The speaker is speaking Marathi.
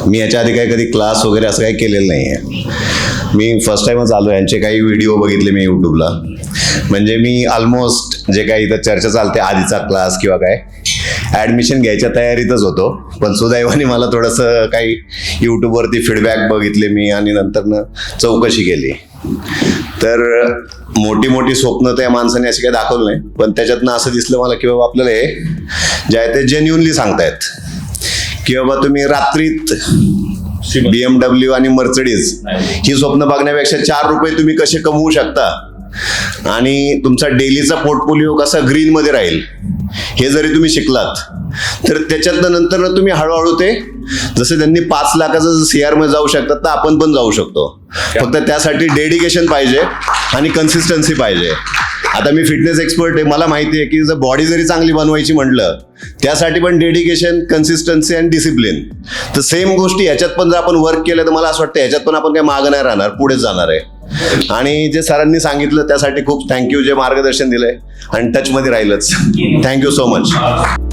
मी याच्या आधी काही कधी क्लास वगैरे असं काही केलेलं नाही आहे. मी फर्स्ट टाइमच आलो. यांचे काही व्हिडिओ बघितले मी यूट्यूबला. म्हणजे मी ऑलमोस्ट जे काही इथं चर्चा चालते आधीचा क्लास किंवा काय ॲडमिशन घ्यायच्या तयारीतच होतो. पण सुदैवाने मला थोडंसं काही यूट्यूबवरती फीडबॅक बघितले मी आणि नंतरनं चौकशी केली. तर मोठी मोठी स्वप्न त्या माणसाने अशी काही दाखवलं नाही. पण त्याच्यातनं असं दिसलं मला की बाबा आपल्याला हे जे आहे ते जेन्युनली सांगतायत की बाबा तुम्ही रात्रीत BMW आणि मर्सिडीज ही स्वप्न बघण्यापेक्षा 4 रुपये तुम्ही कसे कमवू शकता आणि तुमचा डेलीचा पोर्टफोलिओ कसा ग्रीनमध्ये राहील हे जरी तुम्ही शिकलात तर त्याच्यातनं नंतर तुम्ही हळूहळू ते जसं त्यांनी 5 लाखाचं CR मध्ये जाऊ शकतात तर आपण पण जाऊ शकतो. फक्त त्यासाठी डेडिकेशन पाहिजे आणि कन्सिस्टन्सी पाहिजे. आता मी फिटनेस एक्सपर्ट आहे. मला माहिती आहे की जर बॉडी जरी चांगली बनवायची म्हटलं त्यासाठी पण डेडिकेशन, कन्सिस्टन्सी आणि डिसिप्लिन. तर सेम गोष्टी ह्याच्यात पण जर आपण वर्क केलं तर मला असं वाटतं ह्याच्यात पण आपण काही मागं नाही राहणार, पुढेच जाणार आहे. आणि जे सरांनी सांगितलं त्यासाठी खूप थँक्यू, जे मार्गदर्शन दिलंय आणि टचमध्ये राहिलंच. Thank you so much.